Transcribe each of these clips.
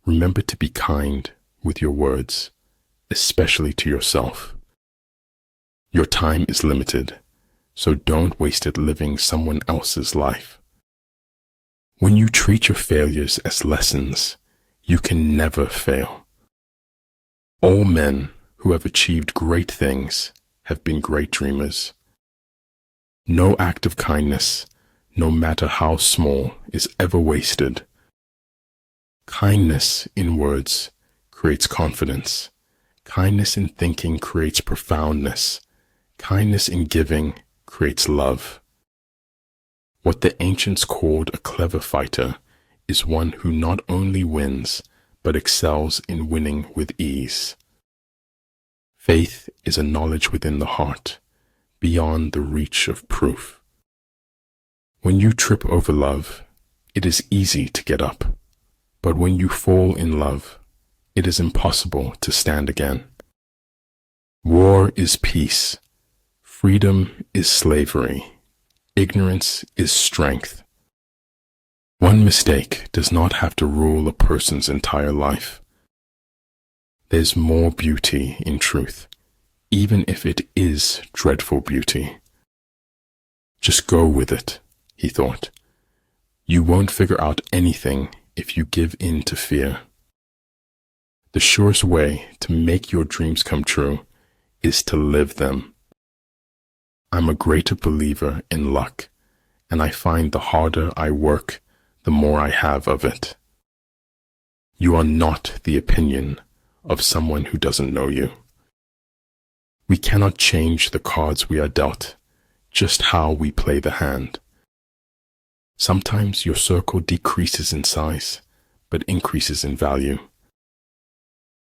Remember to be kind with your words, especially to yourself. Your time is limited, so don't waste it living someone else's life. When you treat your failures as lessons, you can never fail. All men who have achieved great things have been great dreamers. No act of kindness, no matter how small, is ever wasted. Kindness in words creates confidence. Kindness in thinking creates profoundness. Kindness in giving creates love. What the ancients called a clever fighter is one who not only wins, but excels in winning with ease. Faith is a knowledge within the heart, beyond the reach of proof. When you trip over love, it is easy to get up, but when you fall in love, it is impossible to stand again. War is peace. Freedom is slavery. Ignorance is strength. One mistake does not have to rule a person's entire life. There's more beauty in truth, even if it is dreadful beauty. Just go with it, he thought. You won't figure out anything if you give in to fear. The surest way to make your dreams come true is to live them. I'm a greater believer in luck, and I find the harder I work, the more I have of it. You are not the opinion of someone who doesn't know you. We cannot change the cards we are dealt, just how we play the hand. Sometimes your circle decreases in size, but increases in value.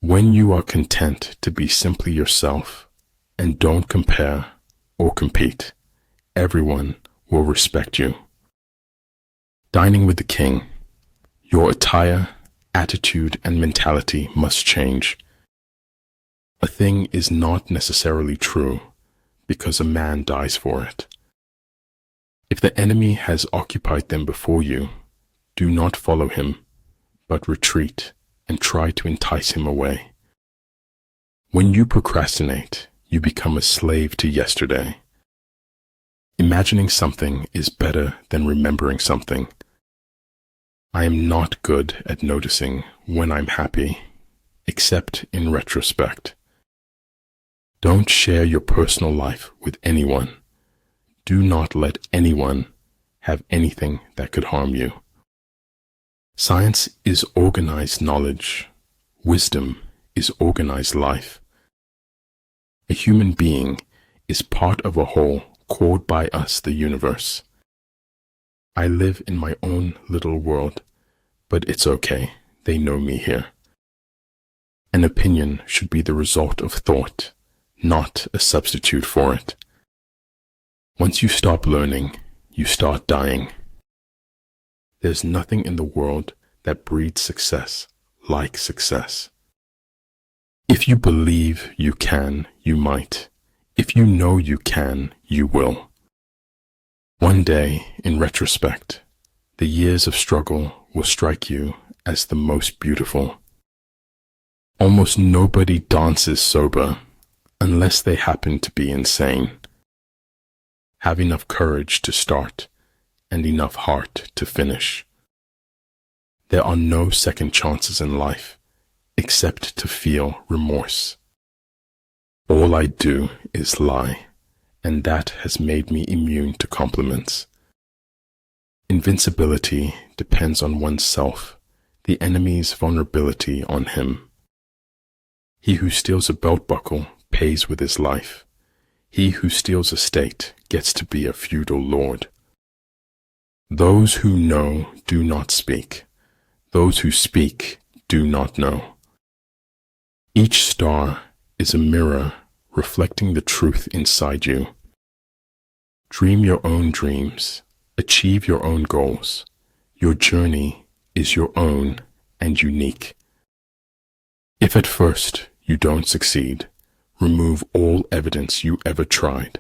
When you are content to be simply yourself and don't compare or compete, everyone will respect you. Dining with the king, your attire, attitude, and mentality must change. A thing is not necessarily true because a man dies for it. If the enemy has occupied them before you, do not follow him, but retreat and try to entice him away. When you procrastinate, you become a slave to yesterday. Imagining something is better than remembering something. I am not good at noticing when I'm happy, except in retrospect. Don't share your personal life with anyone. Do not let anyone have anything that could harm you. Science is organized knowledge. Wisdom is organized life. A human being is part of a whole called by us the universe. I live in my own little world, but it's okay. They know me here. An opinion should be the result of thought, not a substitute for it. Once you stop learning, you start dying. There's nothing in the world that breeds success like success. If you believe you can, you might. If you know you can, you will. One day, in retrospect, the years of struggle will strike you as the most beautiful. Almost nobody dances sober unless they happen to be insane. Have enough courage to start and enough heart to finish. There are no second chances in life except to feel remorse. All I do is lie, and that has made me immune to compliments. Invincibility depends on oneself, the enemy's vulnerability on him. He who steals a belt buckle pays with his life. He who steals a state gets to be a feudal lord. Those who know do not speak. Those who speak do not know. Each star is a mirror reflecting the truth inside you. Dream your own dreams. Achieve your own goals. Your journey is your own and unique. If at first you don't succeed, remove all evidence you ever tried.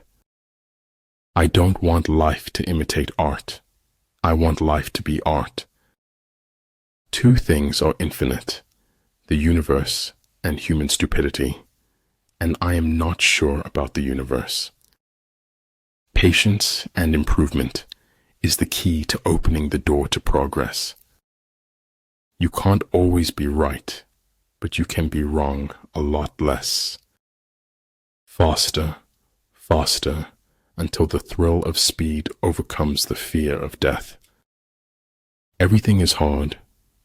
I don't want life to imitate art. I want life to be art. Two things are infinite, the universe, and human stupidity, and I am not sure about the universe. Patience and improvement is the key to opening the door to progress. You can't always be right, but you can be wrong a lot less. Faster, faster, until the thrill of speed overcomes the fear of death. Everything is hard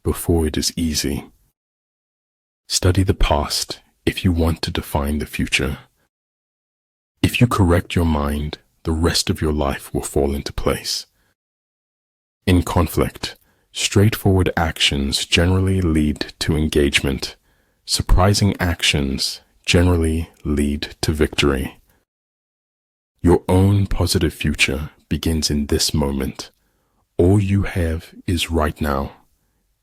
before it is easy. Study the past if you want to define the future. If you correct your mind, the rest of your life will fall into place. In conflict, straightforward actions generally lead to engagement. Surprising actions generally lead to victory. Your own positive future begins in this moment. All you have is right now.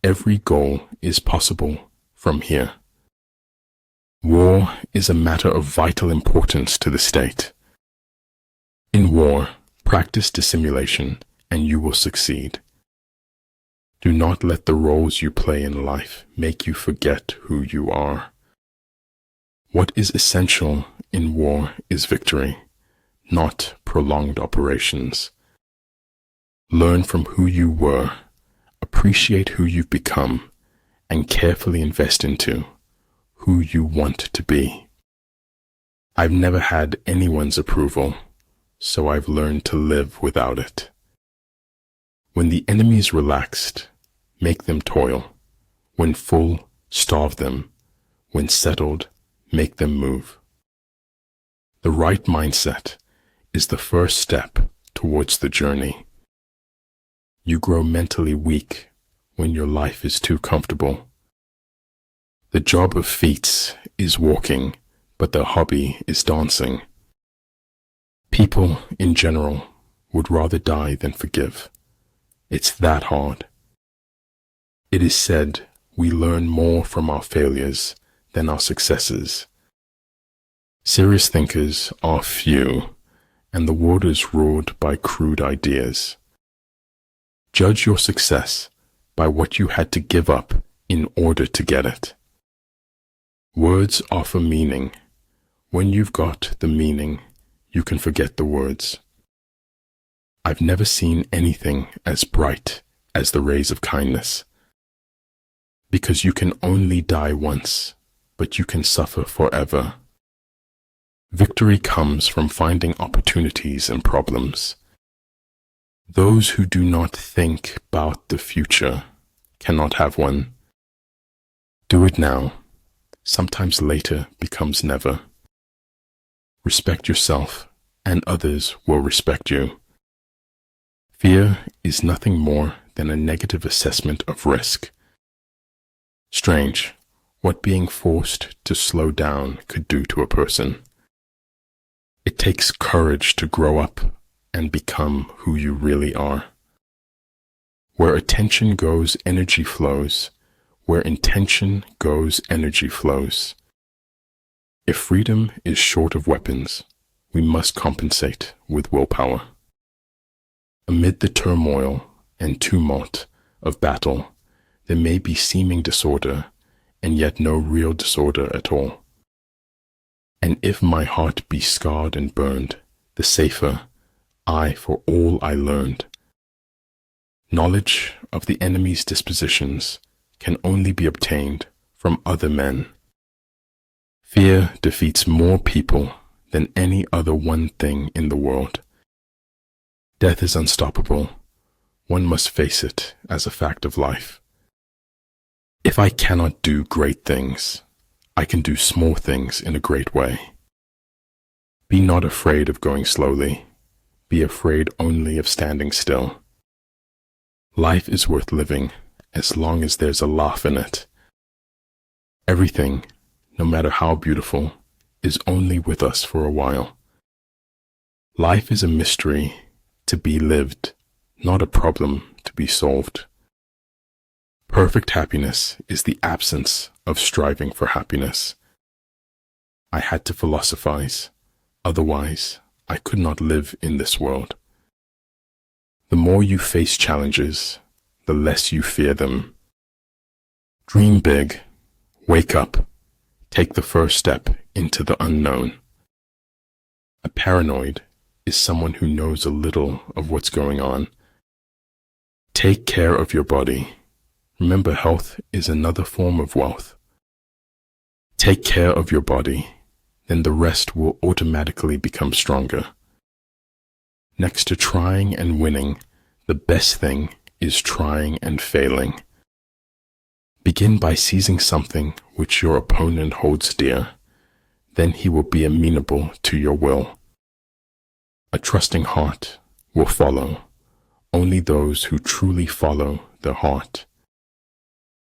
Every goal is possible from here. War is a matter of vital importance to the state. In war, practice dissimulation and you will succeed. Do not let the roles you play in life make you forget who you are. What is essential in war is victory, not prolonged operations. Learn from who you were, appreciate who you've become, and carefully invest into who you want to be. I've never had anyone's approval, so I've learned to live without it. When the enemy is relaxed, make them toil. When full, starve them. When settled, make them move. The right mindset is the first step towards the journey. You grow mentally weak when your life is too comfortable. The job of feats is walking, but the hobby is dancing. People, in general, would rather die than forgive. It's that hard. It is said we learn more from our failures than our successes. Serious thinkers are few, and the world is ruled by crude ideas. Judge your success by what you had to give up in order to get it. Words offer meaning. When you've got the meaning, you can forget the words. I've never seen anything as bright as the rays of kindness. Because you can only die once, but you can suffer forever. Victory comes from finding opportunities and problems. Those who do not think about the future cannot have one. Do it now. Sometimes later becomes never. Respect yourself, and others will respect you. Fear is nothing more than a negative assessment of risk. Strange what being forced to slow down could do to a person. It takes courage to grow up and become who you really are. Where attention goes, energy flows. Where intention goes, energy flows. If freedom is short of weapons, we must compensate with willpower. Amid the turmoil and tumult of battle, there may be seeming disorder, and yet no real disorder at all. And if my heart be scarred and burned, the safer I for all I learned. Knowledge of the enemy's dispositions can only be obtained from other men. Fear defeats more people than any other one thing in the world. Death is unstoppable. One must face it as a fact of life. If I cannot do great things, I can do small things in a great way. Be not afraid of going slowly. Be afraid only of standing still. Life is worth living as long as there's a laugh in it. Everything, no matter how beautiful, is only with us for a while. Life is a mystery to be lived, not a problem to be solved. Perfect happiness is the absence of striving for happiness. I had to philosophize, otherwise I could not live in this world. The more you face challenges, the less you fear them. Dream big, Wake up. Take the first step into the unknown. A paranoid is someone who knows a little of what's going on. Take care of your body. Remember, health is another form of wealth. Take care of your body, then the rest will automatically become stronger. Next to trying and winning, the best thing is trying and failing. Begin by seizing something which your opponent holds dear. Then he will be amenable to your will. A trusting heart will follow. Only those who truly follow their heart